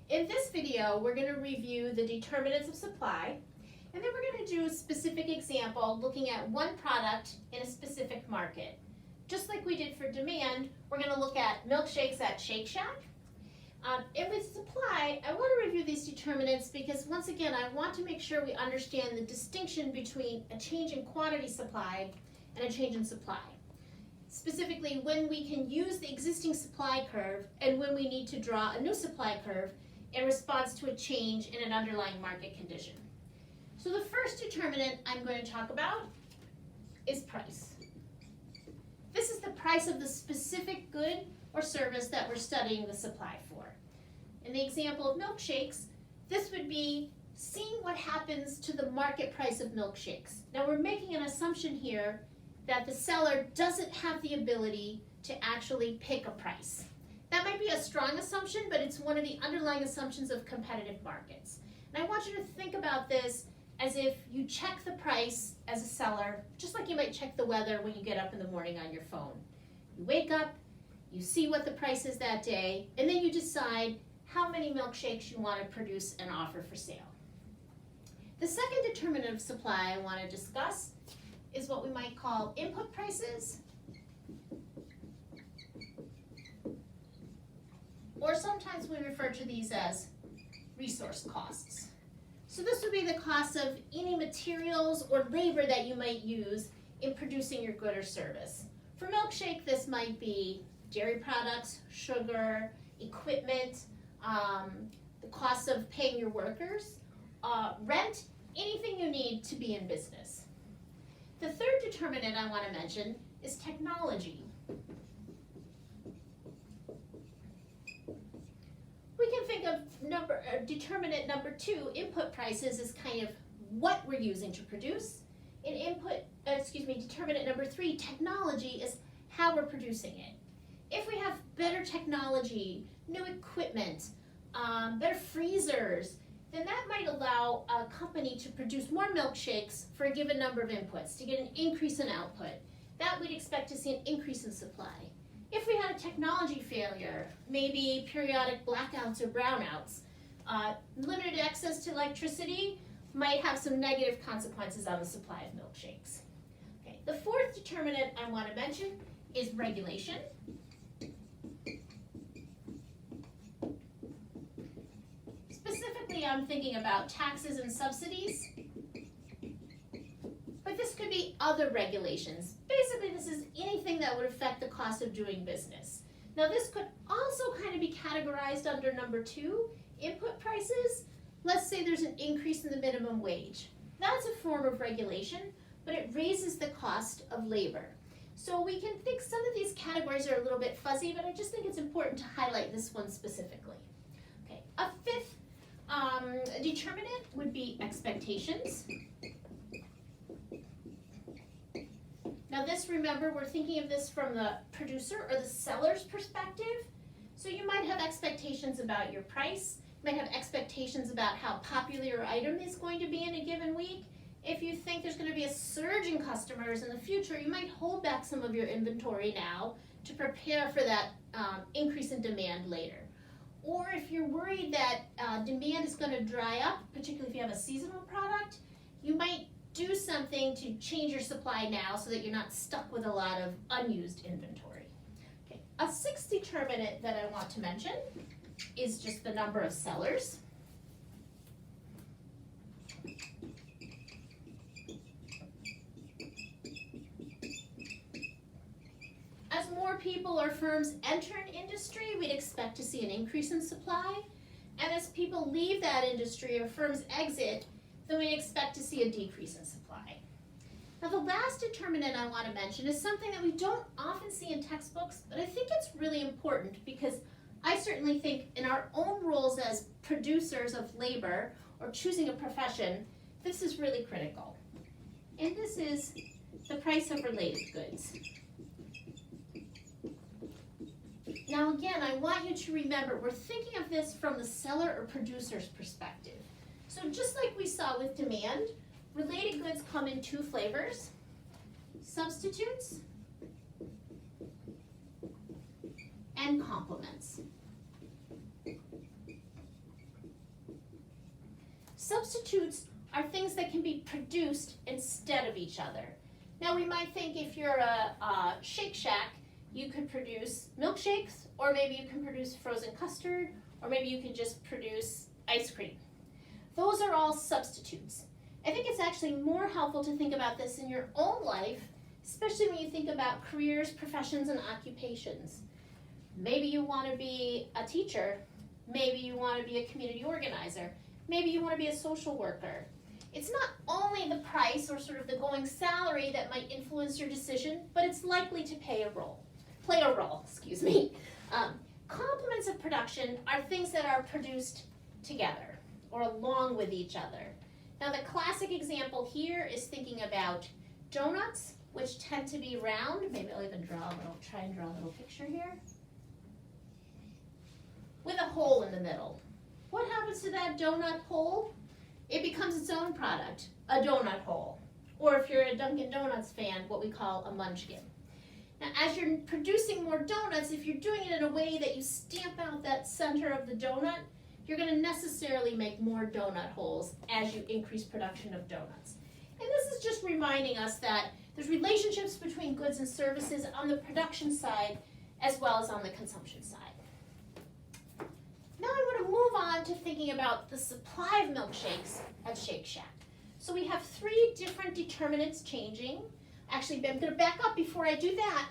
In this video, we're going to review the determinants of supply, and then we're going to do a specific example looking at one product in a specific market. Just like we did for demand, we're going to look at milkshakes at Shake Shack. And with supply, I want to review these determinants because, once again, I want to make sure we understand the distinction between a change in quantity supplied and a change in supply. Specifically, when we can use the existing supply curve and when we need to draw a new supply curve in response to a change in an underlying market condition. So the first determinant I'm going to talk about is price. This is the price of the specific good or service that we're studying the supply for. In the example of milkshakes, this would be seeing what happens to the market price of milkshakes. Now we're making an assumption here that the seller doesn't have the ability to actually pick a price. That might be a strong assumption, but it's one of the underlying assumptions of competitive markets. And I want you to think about this as if you check the price as a seller, just like you might check the weather when you get up in the morning on your phone. You wake up, you see what the price is that day, and then you decide how many milkshakes you want to produce and offer for sale. The second determinant of supply I want to discuss is what we might call input prices, or sometimes we refer to these as resource costs. So this would be the cost of any materials or labor that you might use in producing your good or service. For milkshake, this might be dairy products, sugar, equipment, the cost of paying your workers, rent, anything you need to be in business. The third determinant I want to mention is technology. We can think of determinant number 2, input prices, as kind of what we're using to produce. And determinant number 3, technology, is how we're producing it. If we have better technology, new equipment, better freezers, then that might allow a company to produce more milkshakes for a given number of inputs to get an increase in output. That we'd expect to see an increase in supply. If we had a technology failure, maybe periodic blackouts or brownouts, limited access to electricity might have some negative consequences on the supply of milkshakes. Okay. The fourth determinant I want to mention is regulation. Specifically, I'm thinking about taxes and subsidies, but this could be other regulations. Basically, this is anything that would affect the cost of doing business. Now, this could also kind of be categorized under number 2, input prices. Let's say there's an increase in the minimum wage. That's a form of regulation, but it raises the cost of labor. So we can think some of these categories are a little bit fuzzy, but I just think it's important to highlight this one specifically. Okay, a fifth determinant would be expectations. Now this, remember, we're thinking of this from the producer or the seller's perspective. So you might have expectations about your price, you might have expectations about how popular your item is going to be in a given week. If you think there's going to be a surge in customers in the future, you might hold back some of your inventory now to prepare for that increase in demand later. Or if you're worried that demand is going to dry up, particularly if you have a seasonal product, you might do something to change your supply now so that you're not stuck with a lot of unused inventory. Okay. A sixth determinant that I want to mention is just the number of sellers. As more people or firms enter an industry, we'd expect to see an increase in supply. And as people leave that industry or firms exit, then we expect to see a decrease in supply. Now the last determinant I want to mention is something that we don't often see in textbooks, but I think it's really important because I certainly think in our own roles as producers of labor or choosing a profession, this is really critical. And this is the price of related goods. Now again, I want you to remember, we're thinking of this from the seller or producer's perspective. So just like we saw with demand, related goods come in 2 flavors: substitutes and complements. Substitutes are things that can be produced instead of each other. Now we might think if you're a Shake Shack, you could produce milkshakes, or maybe you can produce frozen custard, or maybe you can just produce ice cream. Those are all substitutes. I think it's actually more helpful to think about this in your own life, especially when you think about careers, professions, and occupations. Maybe you want to be a teacher. Maybe you want to be a community organizer. Maybe you want to be a social worker. It's not only the price or sort of the going salary that might influence your decision, but it's likely to play a role. Complements of production are things that are produced together or along with each other. Now the classic example here is thinking about donuts, which tend to be round. Maybe I'll even try and draw a little picture here, with a hole in the middle. What happens to that donut hole? It becomes its own product, a donut hole. Or if you're a Dunkin' Donuts fan, what we call a munchkin. Now, as you're producing more donuts, if you're doing it in a way that you stamp out that center of the donut, you're going to necessarily make more donut holes as you increase production of donuts. And this is just reminding us that there's relationships between goods and services on the production side as well as on the consumption side. Now I want to move on to thinking about the supply of milkshakes at Shake Shack. So we have 3 different determinants changing. Actually, I'm going to back up before I do that,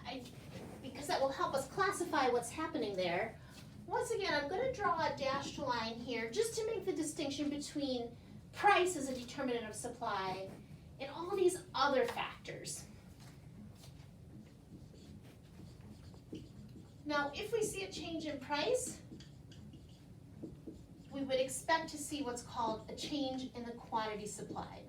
because that will help us classify what's happening there. Once again, I'm going to draw a dashed line here just to make the distinction between price as a determinant of supply and all these other factors. Now, if we see a change in price, we would expect to see what's called a change in the quantity supplied.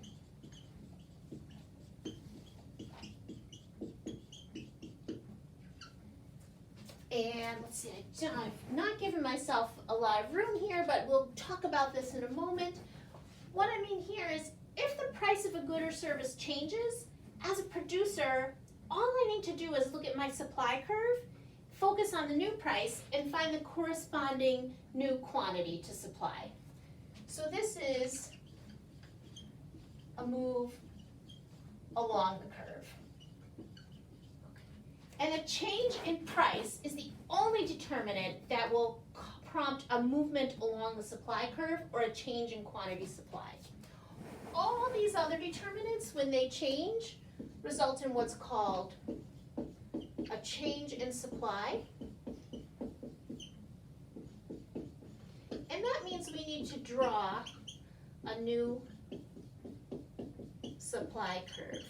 And let's see, I've not given myself a lot of room here, but we'll talk about this in a moment. What I mean here is, if the price of a good or service changes, as a producer, all I need to do is look at my supply curve, focus on the new price, and find the corresponding new quantity to supply. So this is a move along the curve. And a change in price is the only determinant that will prompt a movement along the supply curve or a change in quantity supplied. All these other determinants, when they change, result in what's called a change in supply. And that means we need to draw a new supply curve.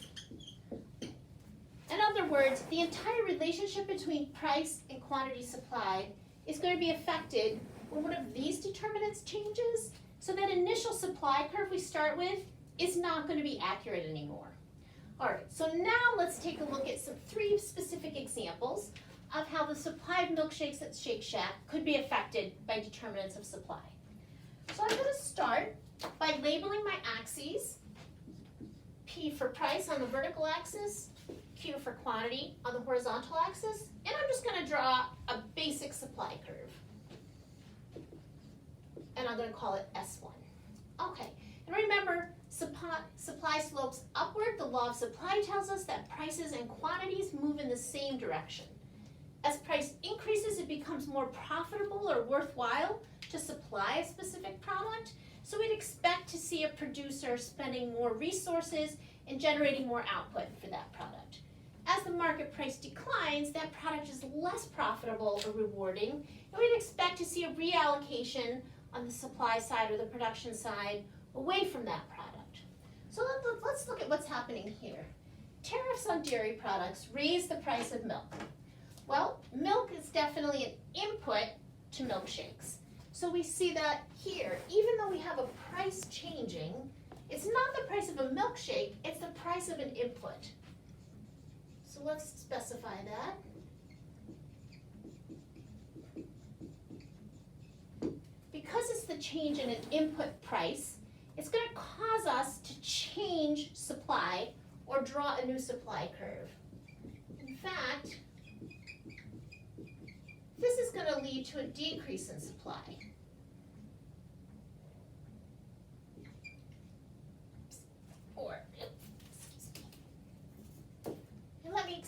In other words, the entire relationship between price and quantity supplied is going to be affected when one of these determinants changes, so that initial supply curve we start with is not going to be accurate anymore. All right, so now let's take a look at 3 specific examples of how the supply of milkshakes at Shake Shack could be affected by determinants of supply. So I'm going to start by labeling my axes, P for price on the vertical axis, Q for quantity on the horizontal axis, and I'm just going to draw a basic supply curve. And I'm going to call it S1. Okay, and remember, supply slopes upward. The law of supply tells us that prices and quantities move in the same direction. As price increases, it becomes more profitable or worthwhile to supply a specific product. So we'd expect to see a producer spending more resources and generating more output for that product. As the market price declines, that product is less profitable or rewarding, and we'd expect to see a reallocation on the supply side or the production side away from that product. So let's look at what's happening here. Tariffs on dairy products raise the price of milk. Well, milk is definitely an input to milkshakes. So we see that here, even though we have a price changing, it's not the price of a milkshake, it's the price of an input. So let's specify that. Because it's the change in an input price, it's going to cause us to change supply or draw a new supply curve. In fact, this is going to lead to a decrease in supply.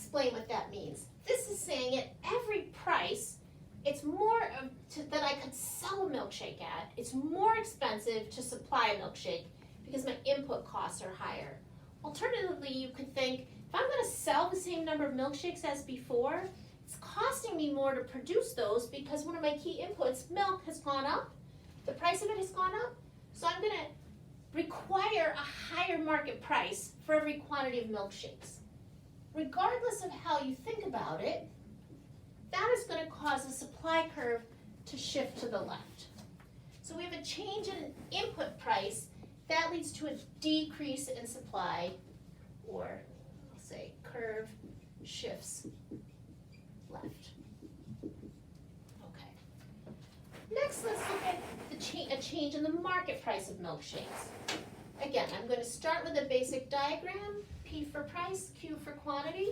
explain what that means. This is saying at every price, it's more that I could sell a milkshake at, it's more expensive to supply a milkshake because my input costs are higher. Alternatively, you could think, if I'm going to sell the same number of milkshakes as before, it's costing me more to produce those because one of my key inputs, milk, has gone up. The price of it has gone up. So I'm going to require a higher market price for every quantity of milkshakes. Regardless of how you think about it, that is going to cause the supply curve to shift to the left. So we have a change in input price that leads to a decrease in supply, or I'll say curve shifts left. Okay. Next, let's look at a change in the market price of milkshakes. Again, I'm going to start with a basic diagram, P for price, Q for quantity,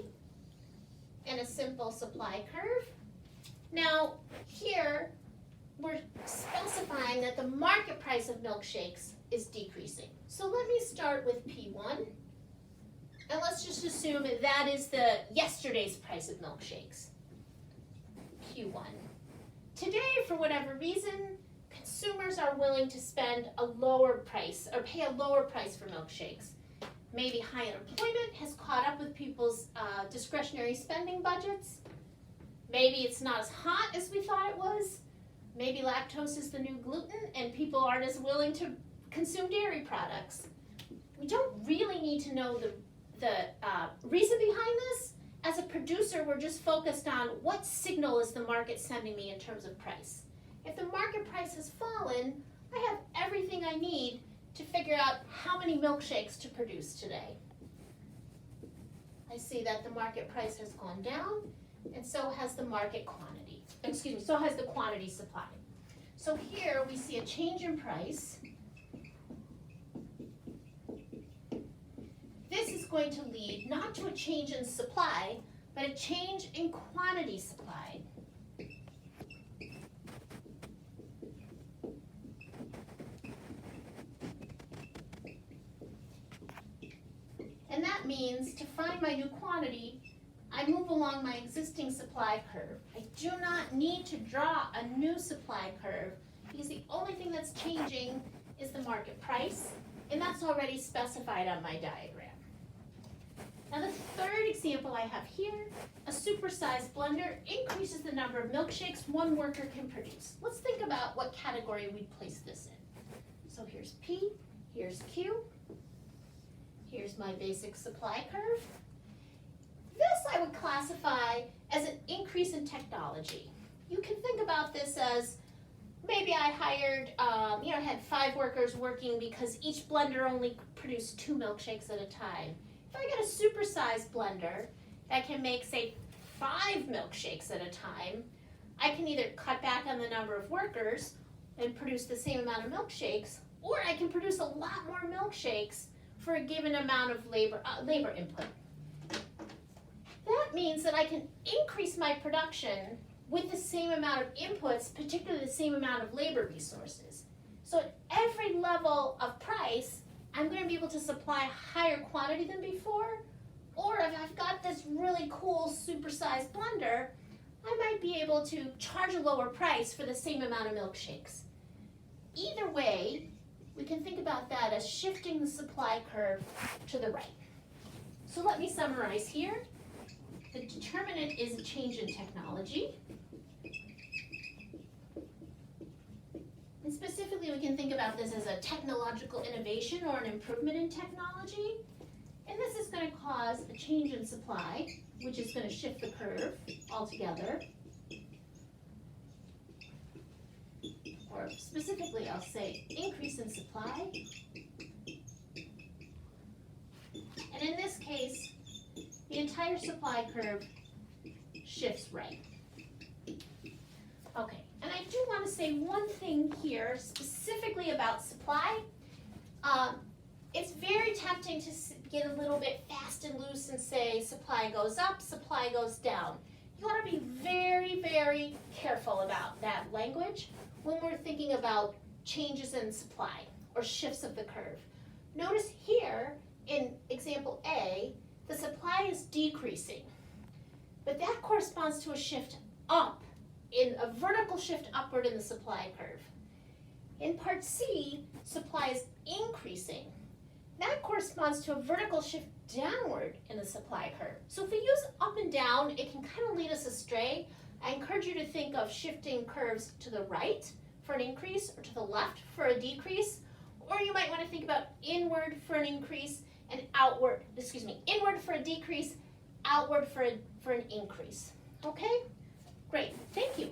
and a simple supply curve. Now, here, we're specifying that the market price of milkshakes is decreasing. So let me start with P1, and let's just assume that is the yesterday's price of milkshakes, Q1. Today, for whatever reason, consumers are willing to spend a lower price or pay a lower price for milkshakes. Maybe high unemployment has caught up with people's discretionary spending budgets. Maybe it's not as hot as we thought it was. Maybe lactose is the new gluten and people aren't as willing to consume dairy products. We don't really need to know the reason behind this. As a producer, we're just focused on what signal is the market sending me in terms of price. If the market price has fallen, I have everything I need to figure out how many milkshakes to produce today. I see that the market price has gone down, and so has the market quantity. Excuse me, so has the quantity supply. So here we see a change in price. This is going to lead not to a change in supply, but a change in quantity supplied. And that means to find my new quantity, I move along my existing supply curve. I do not need to draw a new supply curve because the only thing that's changing is the market price, and that's already specified on my diagram. Now the third example I have here, a supersized blender increases the number of milkshakes one worker can produce. Let's think about what category we'd place this in. So here's P, here's Q, here's my basic supply curve. This I would classify as an increase in technology. You can think about this as maybe I hired, had 5 workers working because each blender only produced 2 milkshakes at a time. If I get a supersized blender that can make, say, 5 milkshakes at a time, I can either cut back on the number of workers and produce the same amount of milkshakes, or I can produce a lot more milkshakes for a given amount of labor input. That means that I can increase my production with the same amount of inputs, particularly the same amount of labor resources. So at every level of price, I'm going to be able to supply a higher quantity than before, or if I've got this really cool supersized blender, I might be able to charge a lower price for the same amount of milkshakes. Either way, we can think about that as shifting the supply curve to the right. So let me summarize here. The determinant is a change in technology. And specifically, we can think about this as a technological innovation or an improvement in technology. And this is going to cause a change in supply, which is going to shift the curve altogether. Or specifically, I'll say increase in supply. And in this case, the entire supply curve shifts right. Okay, and I do want to say one thing here specifically about supply. It's very tempting to get a little bit fast and loose and say supply goes up, supply goes down. You want to be very, very careful about that language when we're thinking about changes in supply or shifts of the curve. Notice here in example A, the supply is decreasing. but that corresponds to a shift up, in a vertical shift upward in the supply curve. In part C, supply is increasing. That corresponds to a vertical shift downward in the supply curve. So if we use up and down, it can kind of lead us astray. I encourage you to think of shifting curves to the right for an increase or to the left for a decrease, or you might want to think about inward for an increase and inward for a decrease, outward for an increase. Okay? Great, thank you.